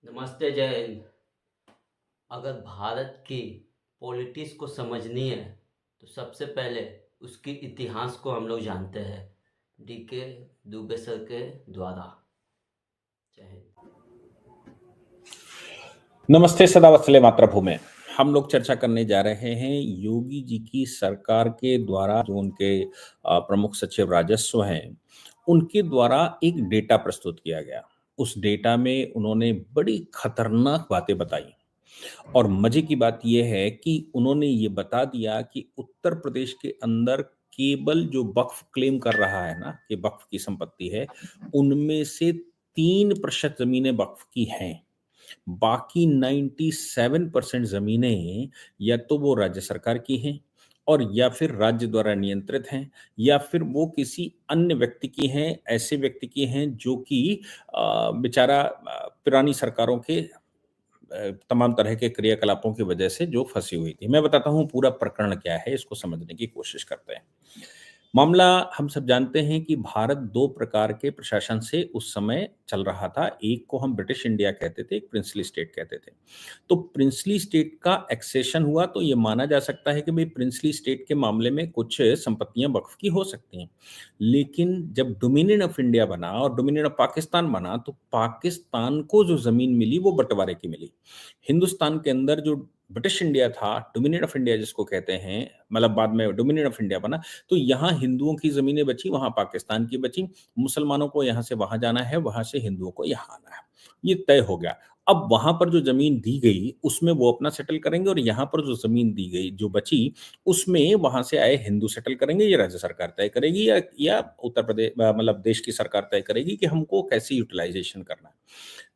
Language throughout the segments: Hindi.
नमस्ते, जय हिंद। अगर भारत की पॉलिटिक्स को समझनी है तो सबसे पहले उसके इतिहास को हम लोग जानते हैं, डीके दुबे सर के द्वारा। जय हिंद। नमस्ते सदा वत्सले मातृभूमि। हम लोग चर्चा करने जा रहे हैं योगी जी की सरकार के द्वारा जो उनके प्रमुख सचिव राजस्व हैं, उनके द्वारा एक डेटा प्रस्तुत किया गया। उस डेटा में उन्होंने बड़ी खतरनाक बातें बताई और मजे की बात यह है कि उन्होंने ये बता दिया कि उत्तर प्रदेश के अंदर केवल जो वक्फ क्लेम कर रहा है ना कि वक्फ की संपत्ति है, उनमें से 3% जमीनें वक्फ की हैं। बाकी 97% ज़मीनें या तो वो राज्य सरकार की हैं और या फिर राज्य द्वारा नियंत्रित हैं या फिर वो किसी अन्य व्यक्ति की हैं, ऐसे व्यक्ति की हैं जो कि बेचारा पुरानी सरकारों के तमाम तरह के क्रियाकलापों की वजह से जो फँसी हुई थी। मैं बताता हूँ पूरा प्रकरण क्या है, इसको समझने की कोशिश करते हैं। मामला हम सब जानते हैं कि भारत 2 प्रकार के प्रशासन से उस समय चल रहा था। एक को हम ब्रिटिश इंडिया कहते थे, एक प्रिंसली स्टेट कहते थे। तो प्रिंसली स्टेट का एक्सेशन हुआ तो ये माना जा सकता है कि भई प्रिंसली स्टेट के मामले में कुछ संपत्तियाँ वक़्फ़ की हो सकती हैं। लेकिन जब डोमिनियन ऑफ इंडिया बना और डोमिनियन ऑफ पाकिस्तान बना, तो पाकिस्तान को जो ज़मीन मिली वो बँटवारे की मिली। हिंदुस्तान के अंदर जो ब्रिटिश इंडिया था, डोमिनियन ऑफ इंडिया जिसको कहते हैं, मतलब बाद में डोमिनियन ऑफ इंडिया बना, तो यहाँ हिंदुओं की ज़मीनें बची, वहाँ पाकिस्तान की बची। मुसलमानों को यहाँ से वहाँ जाना है, वहाँ से हिंदुओं को यहाँ आना है। ये तय हो गया। अब वहाँ पर जो ज़मीन दी गई, उसमें वो अपना सेटल करेंगे और यहाँ पर जो ज़मीन दी गई, जो बची, उसमें वहाँ से आए हिंदू सेटल करेंगे। ये राज्य सरकार तय करेगी या उत्तर प्रदेश मतलब देश की सरकार तय करेगी कि हमको कैसे यूटिलाइज़ेशन करना है।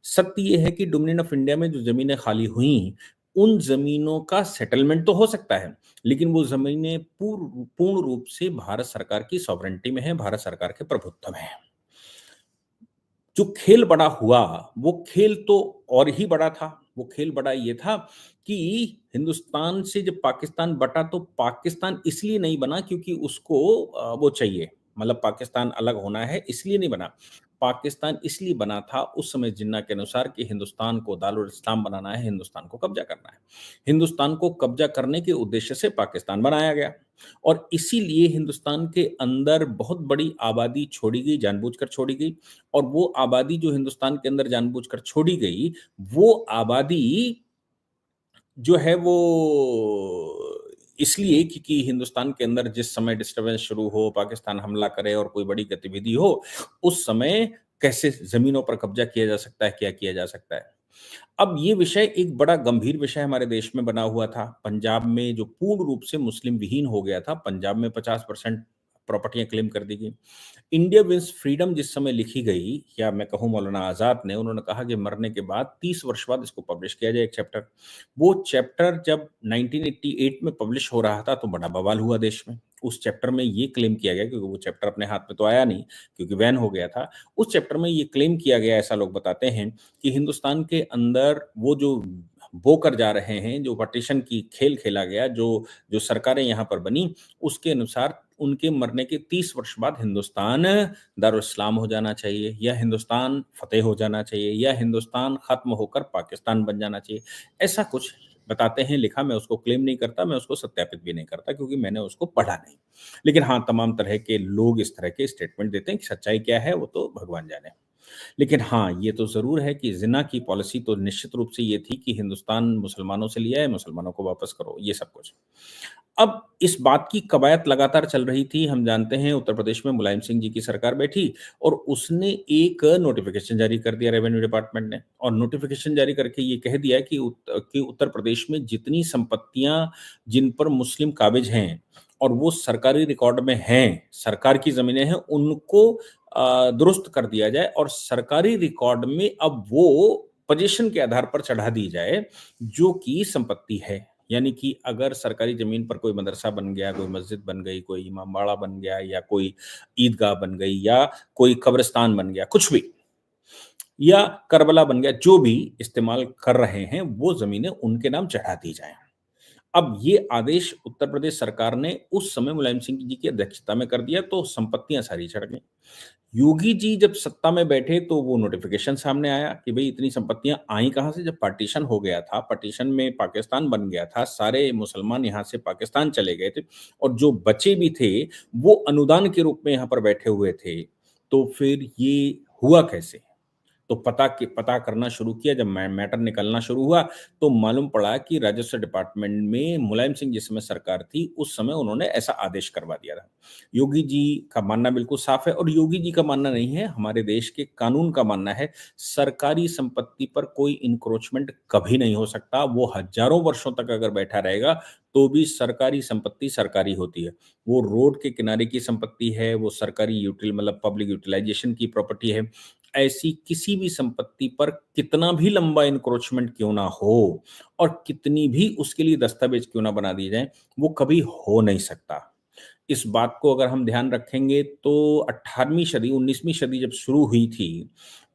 सत्य ये है कि डोमिनियन ऑफ इंडिया में जो ज़मीनें खाली हुईं, उन ज़मीनों का सेटलमेंट तो हो सकता है, लेकिन वो ज़मीनें पूर्ण रूप से भारत सरकार की सॉवरेनिटी में है, भारत सरकार के प्रभुत्व में है। जो खेल बड़ा हुआ, वो खेल तो और ही बड़ा था। वो खेल बड़ा ये था कि हिंदुस्तान से जब पाकिस्तान बँटा तो पाकिस्तान इसलिए नहीं बना क्योंकि उसको वो चाहिए, मतलब पाकिस्तान अलग होना है इसलिए नहीं बना। पाकिस्तान इसलिए बना था उस समय जिन्ना के अनुसार कि हिंदुस्तान को दारुल इस्लाम बनाना है, हिंदुस्तान को कब्ज़ा करना है। हिंदुस्तान को कब्ज़ा करने के उद्देश्य से पाकिस्तान बनाया गया और इसीलिए हिंदुस्तान के अंदर बहुत बड़ी आबादी छोड़ी गई, जानबूझकर छोड़ी गई। और वो आबादी जो हिंदुस्तान के अंदर जानबूझकर छोड़ी गई, वो आबादी जो है वो इसलिए क्योंकि हिंदुस्तान के अंदर जिस समय डिस्टर्बेंस शुरू हो, पाकिस्तान हमला करे और कोई बड़ी गतिविधि हो, उस समय कैसे ज़मीनों पर कब्ज़ा किया जा सकता है, क्या किया जा सकता है। अब ये विषय एक बड़ा गंभीर विषय हमारे देश में बना हुआ था। पंजाब में जो पूर्ण रूप से मुस्लिम विहीन हो गया था, पंजाब में 50% प्रॉपर्टियाँ क्लेम कर दी गई। इंडिया विन्स फ्रीडम जिस समय लिखी गई या मैं कहूँ मौलाना आज़ाद ने, उन्होंने कहा कि मरने के बाद 30 वर्ष बाद इसको पब्लिश किया जाए एक चैप्टर। वो चैप्टर जब 1988 में पब्लिश हो रहा था तो बड़ा बवाल हुआ देश में। उस चैप्टर में ये क्लेम किया गया क्योंकि वो चैप्टर अपने हाथ में तो आया नहीं क्योंकि बैन हो गया था। उस चैप्टर में ये क्लेम किया गया ऐसा लोग बताते हैं कि हिंदुस्तान के अंदर वो जो बो कर जा रहे हैं, जो पार्टीशन की खेल खेला गया, जो जो सरकारें यहाँ पर बनी, उसके अनुसार उनके मरने के 30 वर्ष बाद हिंदुस्तान दारुल इस्लाम हो जाना चाहिए या हिंदुस्तान फ़तेह हो जाना चाहिए या हिंदुस्तान ख़त्म होकर पाकिस्तान बन जाना चाहिए। ऐसा कुछ बताते हैं, लिखा। मैं उसको क्लेम नहीं करता, मैं उसको सत्यापित भी नहीं करता क्योंकि मैंने उसको पढ़ा नहीं। लेकिन हाँ, तमाम तरह के लोग इस तरह के स्टेटमेंट देते हैं कि सच्चाई क्या है, वो तो भगवान जाने। लेकिन हाँ, ये तो ज़रूर है कि ज़िना की पॉलिसी तो निश्चित रूप से ये थी कि हिंदुस्तान मुसलमानों से लिया है, मुसलमानों को वापस करो, ये सब कुछ। अब इस बात की कवायद लगातार चल रही थी। हम जानते हैं उत्तर प्रदेश में मुलायम सिंह जी की सरकार बैठी और उसने एक नोटिफ़िकेशन जारी कर दिया रेवेन्यू डिपार्टमेंट ने और नोटिफ़िकेशन जारी करके ये कह दिया कि उत्तर प्रदेश में जितनी संपत्तियाँ जिन पर मुस्लिम काबिज हैं और वो सरकारी रिकॉर्ड में हैं, सरकार की ज़मीनें हैं, उनको दुरुस्त कर दिया जाए और सरकारी रिकॉर्ड में अब वो पोज़ीशन के आधार पर चढ़ा दी जाए, जो कि संपत्ति है। यानी कि अगर सरकारी ज़मीन पर कोई मदरसा बन गया, कोई मस्जिद बन गई, कोई इमामबाड़ा बन गया या कोई ईदगाह बन गई या कोई कब्रिस्तान बन गया, कुछ भी या करबला बन गया, जो भी इस्तेमाल कर रहे हैं, वो ज़मीनें उनके नाम चढ़ा दी जाएँ। अब ये आदेश उत्तर प्रदेश सरकार ने उस समय मुलायम सिंह जी की अध्यक्षता में कर दिया, तो संपत्तियां सारी चढ़ गई। योगी जी जब सत्ता में बैठे तो वो नोटिफिकेशन सामने आया कि भई इतनी संपत्तियाँ आई कहाँ से? जब पार्टीशन हो गया था, पार्टीशन में पाकिस्तान बन गया था, सारे मुसलमान यहाँ से पाकिस्तान चले गए थे और जो बचे भी थे, वो अनुदान के रूप में यहाँ पर बैठे हुए थे। तो फिर ये हुआ कैसे? तो पता करना शुरू किया, जब मैटर निकलना शुरू हुआ, तो मालूम पड़ा कि राजस्व डिपार्टमेंट में मुलायम सिंह जिस समय सरकार थी, उस समय उन्होंने ऐसा आदेश करवा दिया था। योगी जी का मानना बिल्कुल साफ है और योगी जी का मानना नहीं है, हमारे देश के कानून का मानना है, सरकारी संपत्ति पर कोई एन्क्रोचमेंट कभी नहीं हो सकता। वो हज़ारों वर्षों तक अगर बैठा रहेगा, तो भी सरकारी संपत्ति सरकारी होती है। वो रोड के किनारे की संपत्ति है, वो सरकारी मतलब पब्लिक यूटिलाइज़ेशन की प्रॉपर्टी है। ऐसी किसी भी संपत्ति पर कितना भी लंबा एन्क्रोचमेंट क्यों ना हो और कितनी भी उसके लिए दस्तावेज क्यों ना बना दिए जाएँ, वो कभी हो नहीं सकता। इस बात को अगर हम ध्यान रखेंगे तो 18वीं सदी, 19वीं सदी जब शुरू हुई थी,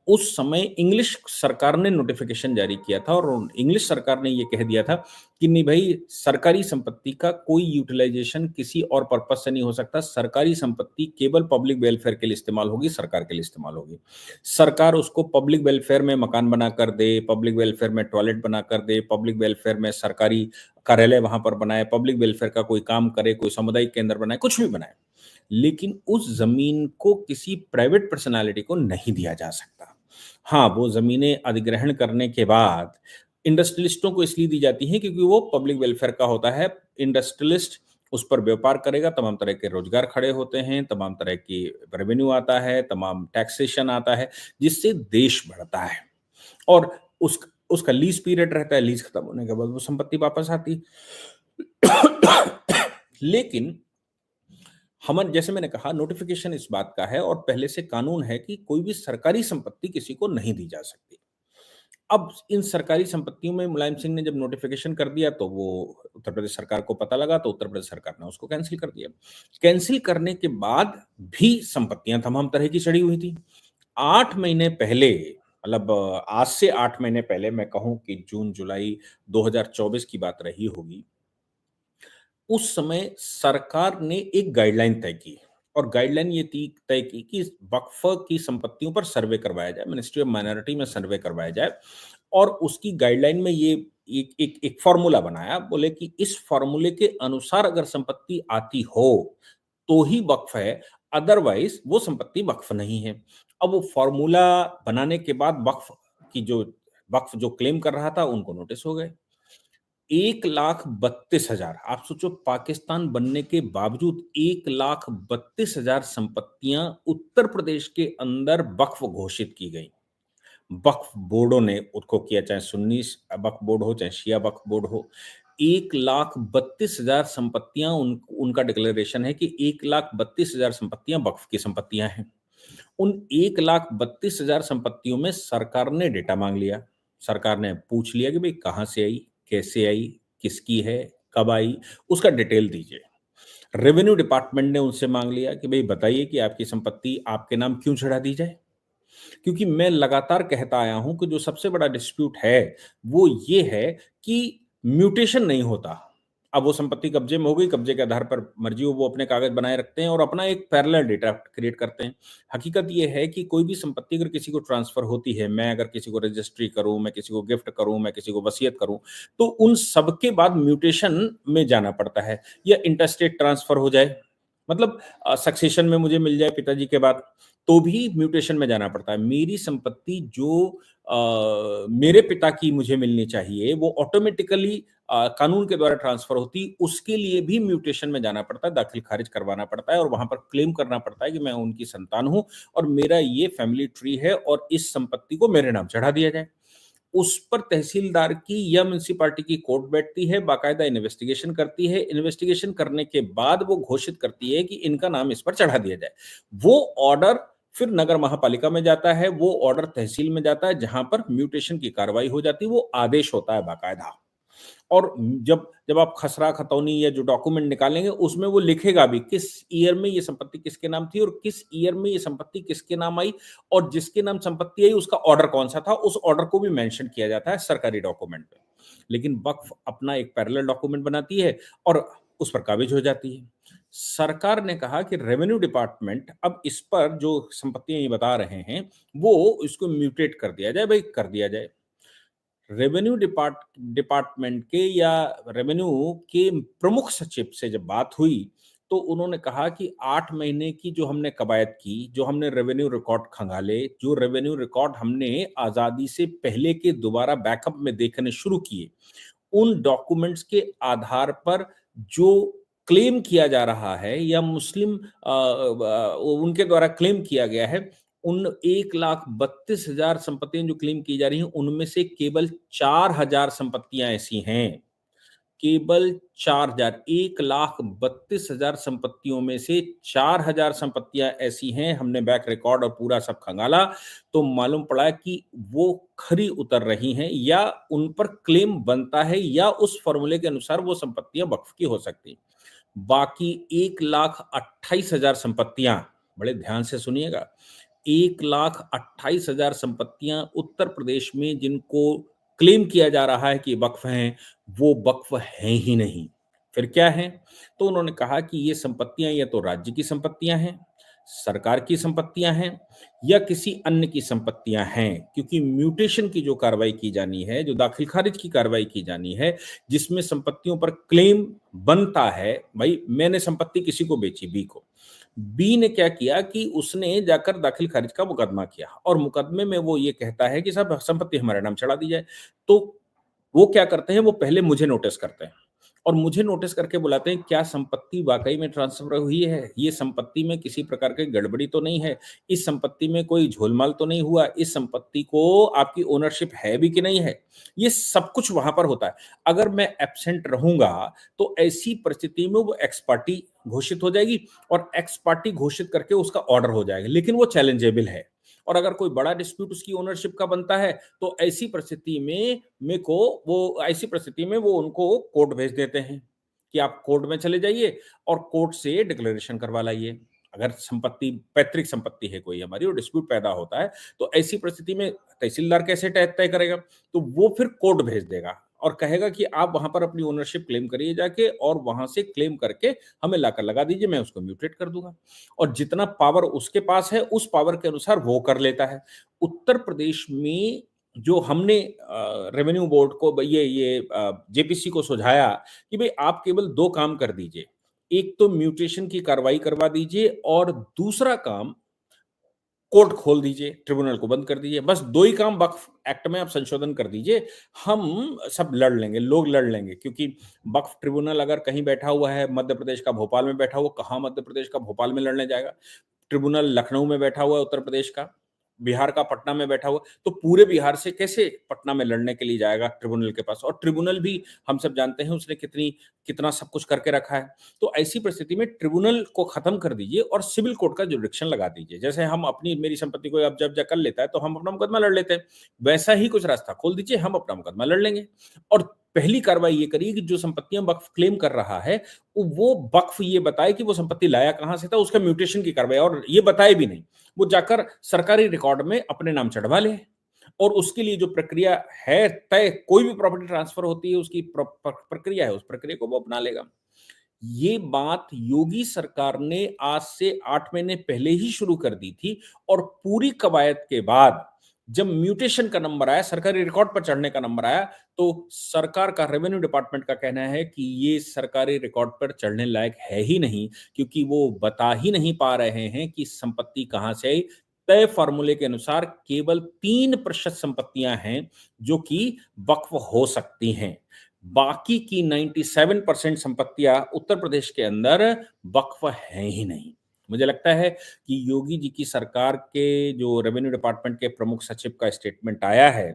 उस समय इंग्लिश सरकार ने नोटिफ़िकेशन जारी किया था और इंग्लिश सरकार ने ये कह दिया था कि नहीं भई, सरकारी संपत्ति का कोई यूटिलाइज़ेशन किसी और पर्पज़ से नहीं हो सकता। सरकारी संपत्ति केवल पब्लिक वेलफेयर के लिए इस्तेमाल होगी, सरकार के लिए इस्तेमाल होगी। सरकार उसको पब्लिक वेलफेयर में मकान बनाकर दे, पब्लिक वेलफेयर में टॉयलेट बनाकर दे, पब्लिक वेलफेयर में सरकारी कार्यालय वहाँ पर बनाए, पब्लिक वेलफेयर का कोई काम करे, कोई सामुदायिक केंद्र बनाए, कुछ भी बनाए। लेकिन उस ज़मीन को किसी प्राइवेट पर्सनैलिटी को नहीं दिया जा सकता। हाँ, वो ज़मीनें अधिग्रहण करने के बाद इंडस्ट्रियलिस्टों को इसलिए दी जाती हैं क्योंकि वो पब्लिक वेलफेयर का होता है। इंडस्ट्रियलिस्ट उस पर व्यापार करेगा, तमाम तरह के रोज़गार खड़े होते हैं, तमाम तरह की रेवेन्यू आता है, तमाम टैक्सेशन आता है, जिससे देश बढ़ता है। और उसका लीज़ पीरियड रहता है, लीज़ खत्म होने के बाद वो संपत्ति वापस आती। लेकिन हमन जैसे मैंने कहा नोटिफ़िकेशन इस बात का है और पहले से कानून है कि कोई भी सरकारी संपत्ति किसी को नहीं दी जा सकती। अब इन सरकारी संपत्तियों में मुलायम सिंह ने जब नोटिफ़िकेशन कर दिया तो वो उत्तर प्रदेश सरकार को पता लगा तो उत्तर प्रदेश सरकार ने उसको कैंसल कर दिया। कैंसल करने के बाद भी संपत्तियाँ तमाम तरह की चढ़ी हुई थी। 8 महीने पहले मतलब आज से 8 महीने पहले मैं कहूँ कि जून-जुलाई 2024 की बात रही होगी। उस समय सरकार ने एक गाइडलाइन तय की और गाइडलाइन ये थी तय की कि वक्फ की संपत्तियों पर सर्वे करवाया जाए, मिनिस्ट्री ऑफ माइनॉरिटी में सर्वे करवाया जाए और उसकी गाइडलाइन में ये एक फ़ॉर्मूला बनाया। बोले कि इस फ़ॉर्मूले के अनुसार अगर संपत्ति आती हो, तो ही वक्फ है, अदरवाइज़ वो संपत्ति वक्फ नहीं है। अब वो फ़ॉर्मूला बनाने के बाद वक्फ जो क्लेम कर रहा था, उनको नोटिस हो गए। 1,32,000 आप सोचो पाकिस्तान बनने के बावजूद 1,32,000 संपत्तियां उत्तर प्रदेश के अंदर वक्फ घोषित की गई। वक्फ बोर्डों ने उसको किया, चाहे सुन्नी वक्फ बोर्ड हो, चाहे शिया वक्फ बोर्ड हो। 1,32,000 संपत्तियां उनका डिक्लेरेशन है कि 1,32,000 संपत्तियां वक्फ की संपत्तियां हैं। उन 1,32,000 संपत्तियों में सरकार ने डेटा माँग लिया। सरकार ने पूछ लिया कि भई कहाँ से आई, कैसे आई, किसकी है, कब आई, उसका डिटेल दीजिए। रेवेन्यू डिपार्टमेंट ने उनसे माँग लिया कि भई बताइए कि आपकी संपत्ति आपके नाम क्यों चढ़ा दी जाए? क्योंकि मैं लगातार कहता आया हूँ कि जो सबसे बड़ा डिस्प्यूट है, वो ये है कि म्यूटेशन नहीं होता। अब वो संपत्ति कब्ज़े में हो गई, कब्ज़े के आधार पर मर्ज़ी हो वो अपने कागज़ बनाए रखते हैं और अपना एक पैरेलल डेटा क्रिएट करते हैं। हकीकत ये है कि कोई भी संपत्ति अगर किसी को ट्रांसफ़र होती है, मैं अगर किसी को रजिस्ट्री करूँ, मैं किसी को गिफ्ट करूँ, मैं किसी को वसीयत करूँ, तो उन सब के बाद म्यूटेशन में जाना पड़ता है या इंटरस्टेट ट्रांसफ़र हो जाए, मतलब सक्सेशन में मुझे मिल जाए पिताजी के बाद, तो भी म्यूटेशन में जाना पड़ता है। मेरी संपत्ति जो मेरे पिता की मुझे मिलनी चाहिए, वो ऑटोमैटिकली कानून के द्वारा ट्रांसफ़र होती, उसके लिए भी म्यूटेशन में जाना पड़ता है, दाखिल-खारिज करवाना पड़ता है और वहाँ पर क्लेम करना पड़ता है कि मैं उनकी संतान हूँ और मेरा ये फैमिली ट्री है और इस संपत्ति को मेरे नाम चढ़ा दिया जाए। उस पर तहसीलदार की या म्युनिसिपैलिटी की कोर्ट बैठती है, बाकायदा इन्वेस्टिगेशन करती है, इन्वेस्टिगेशन करने के बाद वो घोषित करती है कि इनका नाम इस पर चढ़ा दिया जाए। वो ऑर्डर फिर नगर महापालिका में जाता है, वो ऑर्डर तहसील में जाता है, जहाँ पर म्यूटेशन की कार्रवाई हो जाती है, वो आदेश होता है बाकायदा। और जब जब आप खसरा खतौनी या जो डॉक्यूमेंट निकालेंगे उसमें वो लिखेगा भी किस ईयर में ये संपत्ति किसके नाम थी और किस ईयर में ये संपत्ति किसके नाम आई और जिसके नाम संपत्ति आई उसका ऑर्डर कौन सा था, उस ऑर्डर को भी मेंशन किया जाता है सरकारी डॉक्यूमेंट में। लेकिन वक्फ अपना एक पैरेलल डॉक्यूमेंट बनाती है और उस पर काबिज हो जाती है। सरकार ने कहा कि रेवेन्यू डिपार्टमेंट अब इस पर जो संपत्तियां ये बता रहे हैं, वो इसको म्यूटेट कर दिया जाए, भाई कर दिया जाए। रेवेन्यू डिपार्टमेंट के या रेवेन्यू के प्रमुख सचिव से जब बात हुई, तो उन्होंने कहा कि 8 महीने की जो हमने कवायद की, जो हमने रेवेन्यू रिकॉर्ड खंगाले, जो रेवेन्यू रिकॉर्ड हमने आज़ादी से पहले के दोबारा बैकअप में देखने शुरू किए, उन डॉक्यूमेंट्स के आधार पर जो क्लेम किया जा रहा है या मुस्लिम उनके द्वारा क्लेम किया गया है, उन 1,32,000 संपत्तियां जो क्लेम की जा रही हैं, उनमें से केवल 4,000 संपत्तियां ऐसी हैं, केवल 4,000, 1,32,000 संपत्तियों में से 4,000 संपत्तियां ऐसी हैं। हमने बैक रिकॉर्ड और पूरा सब खंगाला, तो मालूम पड़ा कि वो खरी उतर रही हैं या उन पर क्लेम बनता है या उस फॉर्मूले के अनुसार वो संपत्तियां वक्फ की हो सकती। बाकी 1,28,000 संपत्तियां, बड़े ध्यान से सुनिएगा, 1,28,000 संपत्तियां उत्तर प्रदेश में जिनको क्लेम किया जा रहा है कि वक्फ हैं, वो वक्फ हैं ही नहीं। फिर क्या है? तो उन्होंने कहा कि ये संपत्तियां या तो राज्य की संपत्तियां हैं, सरकार की संपत्तियां हैं या किसी अन्य की संपत्तियां हैं, क्योंकि म्यूटेशन की जो कार्रवाई की जानी है, जो दाखिल खारिज की कार्रवाई की जानी है, जिसमें संपत्तियों पर क्लेम बनता है, भाई मैंने संपत्ति किसी को बेची, बी को। बी ने क्या किया कि उसने जाकर दाखिल खारिज का मुकदमा किया और मुकदमे में वो ये कहता है कि साहब संपत्ति हमारे नाम चढ़ा दी जाए। तो वो क्या करते हैं, वो पहले मुझे नोटिस करते हैं और मुझे नोटिस करके बुलाते हैं, क्या संपत्ति वाकई में ट्रांसफर हुई है? ये संपत्ति में किसी प्रकार की गड़बड़ी तो नहीं है? इस संपत्ति में कोई झोलमाल तो नहीं हुआ? इस संपत्ति को आपकी ओनरशिप है भी कि नहीं है? ये सब कुछ वहां पर होता है। अगर मैं एब्सेंट रहूंगा तो ऐसी परिस्थिति में वो एक्स पार्टी घोषित हो जाएगी और एक्स पार्टी घोषित करके उसका ऑर्डर हो जाएगा, लेकिन वो चैलेंजेबल है। और अगर कोई बड़ा डिस्प्यूट उसकी ओनरशिप का बनता है तो ऐसी परिस्थिति में वो उनको कोर्ट भेज देते हैं कि आप कोर्ट में चले जाइए और कोर्ट से डिक्लेरेशन करवा लाइए। अगर संपत्ति पैतृक संपत्ति है कोई हमारी और डिस्प्यूट पैदा होता है, तो ऐसी परिस्थिति में तहसीलदार कैसे तय तय करेगा? तो वो फिर कोर्ट भेज देगा और कहेगा कि आप वहां पर अपनी ओनरशिप क्लेम करिए जाके और वहां से क्लेम करके हमें लाकर लगा दीजिए, मैं उसको म्यूटेट कर दूंगा। और जितना पावर उसके पास है, उस पावर के अनुसार वो कर लेता है। उत्तर प्रदेश में जो हमने रेवेन्यू बोर्ड को ये जेपीसी को सुझाया कि भाई आप केवल 2 काम कर दीजिए। एक तो म्यूटेशन की कार्रवाई करवा दीजिए और दूसरा काम कोर्ट खोल दीजिए, ट्रिब्यूनल को बंद कर दीजिए। बस 2 ही काम वक्फ एक्ट में आप संशोधन कर दीजिए, हम सब लड़ लेंगे, लोग लड़ लेंगे, क्योंकि वक्फ ट्रिब्यूनल अगर कहीं बैठा हुआ है, मध्य प्रदेश का भोपाल में बैठा हुआ, कहाँ मध्य प्रदेश का भोपाल में लड़ने जाएगा? ट्रिब्यूनल लखनऊ में बैठा हुआ है उत्तर प्रदेश का, बिहार का पटना में बैठा हुआ, तो पूरे बिहार से कैसे पटना में लड़ने के लिए जाएगा ट्रिब्यूनल के पास? और ट्रिब्यूनल भी हम सब जानते हैं उसने कितना सब कुछ करके रखा है। तो ऐसी परिस्थिति में ट्रिब्यूनल को खत्म कर दीजिए और सिविल कोर्ट का जुरिडिक्शन लगा दीजिए। जैसे हम अपनी मेरी संपत्ति को अब जब्त कर लेता है तो हम अपना मुकदमा लड़ लेते हैं, वैसा ही कुछ रास्ता खोल दीजिए, हम अपना मुकदमा लड़ लेंगे। और पहली कार्रवाई ये करिए कि जो संपत्तियां वक्फ क्लेम कर रहा है, वो वक्फ ये बताए कि वो संपत्ति लाया कहां से था, उसका म्यूटेशन की कार्रवाई, और ये बताए भी नहीं, वो जाकर सरकारी रिकॉर्ड में अपने नाम चढ़वा ले। और उसके लिए जो प्रक्रिया है तय, कोई भी प्रॉपर्टी ट्रांसफर होती है उसकी प्रक्रिया है, उस प्रक्रिया को वो अपना लेगा। ये बात योगी सरकार ने आज से 8 महीने पहले ही शुरू कर दी थी और पूरी कवायद के बाद जब म्यूटेशन का नंबर आया, सरकारी रिकॉर्ड पर चढ़ने का नंबर आया, तो सरकार का रेवेन्यू डिपार्टमेंट का कहना है कि ये सरकारी रिकॉर्ड पर चढ़ने लायक है ही नहीं, क्योंकि वो बता ही नहीं पा रहे हैं कि संपत्ति कहां से आई। तय फॉर्मूले के अनुसार केवल 3% संपत्तियां हैं जो कि वक्फ हो सकती हैं। बाकी की 97% संपत्तियां उत्तर प्रदेश के अंदर वक्फ हैं ही नहीं। मुझे लगता है कि योगी जी की सरकार के जो रेवेन्यू डिपार्टमेंट के प्रमुख सचिव का स्टेटमेंट आया है,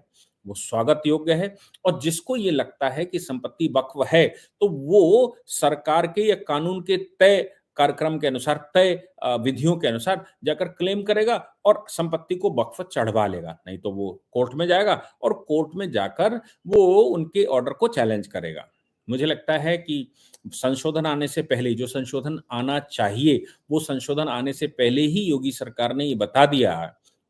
वो स्वागत योग्य है। और जिसको ये लगता है कि संपत्ति वक्फ है, तो वो सरकार के या कानून के तय कार्यक्रम के अनुसार, तय विधियों के अनुसार जाकर क्लेम करेगा और संपत्ति को वक्फ चढ़वा लेगा। नहीं तो वो कोर्ट में जाएगा और कोर्ट में जाकर वो उनके ऑर्डर को चैलेंज करेगा। मुझे लगता है कि संशोधन आने से पहले, जो संशोधन आना चाहिए, वो संशोधन आने से पहले ही योगी सरकार ने ये बता दिया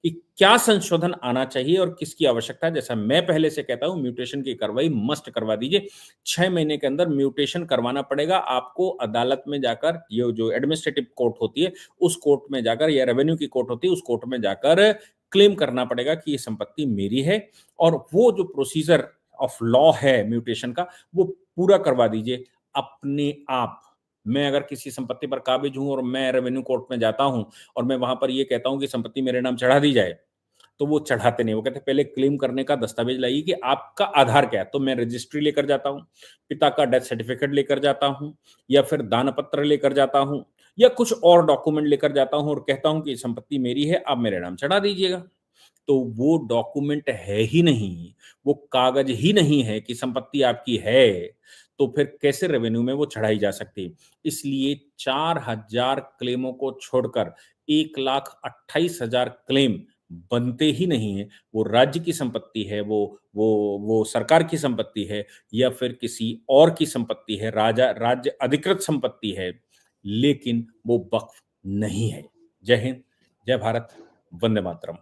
कि क्या संशोधन आना चाहिए और किसकी आवश्यकता है। जैसा मैं पहले से कहता हूँ, म्यूटेशन की कार्रवाई मस्ट करवा दीजिए। 6 महीने के अंदर म्यूटेशन करवाना पड़ेगा आपको। अदालत में जाकर, ये जो एडमिनिस्ट्रेटिव कोर्ट होती है, उस कोर्ट में जाकर, या रेवेन्यू की कोर्ट होती है, उस कोर्ट में जाकर क्लेम करना पड़ेगा कि ये संपत्ति मेरी है। और वो जो प्रोसीजर ऑफ लॉ है म्यूटेशन का, वो पूरा करवा दीजिए अपने आप। मैं अगर किसी संपत्ति पर काबिज हूँ और मैं रेवेन्यू कोर्ट में जाता हूँ और मैं वहां पर ये कहता हूँ कि संपत्ति मेरे नाम चढ़ा दी जाए, तो वो चढ़ाते नहीं। वो कहते पहले क्लेम करने का दस्तावेज लाइए कि आपका आधार क्या है। तो मैं रजिस्ट्री लेकर जाता हूँ, पिता का डेथ सर्टिफिकेट लेकर जाता हूँ, या फिर दान पत्र लेकर जाता हूँ, या कुछ और डॉक्यूमेंट लेकर जाता हूँ और कहता हूँ कि संपत्ति मेरी है, आप मेरे नाम चढ़ा दीजिएगा। तो वो डॉक्यूमेंट है ही नहीं, वो कागज ही नहीं है कि संपत्ति आपकी है, तो फिर कैसे रेवेन्यू में वो चढ़ाई जा सकती है। इसलिए 4,000 क्लेमों को छोड़कर 1,28,000 क्लेम बनते ही नहीं है। वो राज्य की संपत्ति है, वो सरकार की संपत्ति है, या फिर किसी और की संपत्ति है, राज्य अधिकृत संपत्ति है, लेकिन वो वक्फ नहीं है। जय हिंद, जय भारत, वंदे मातरम।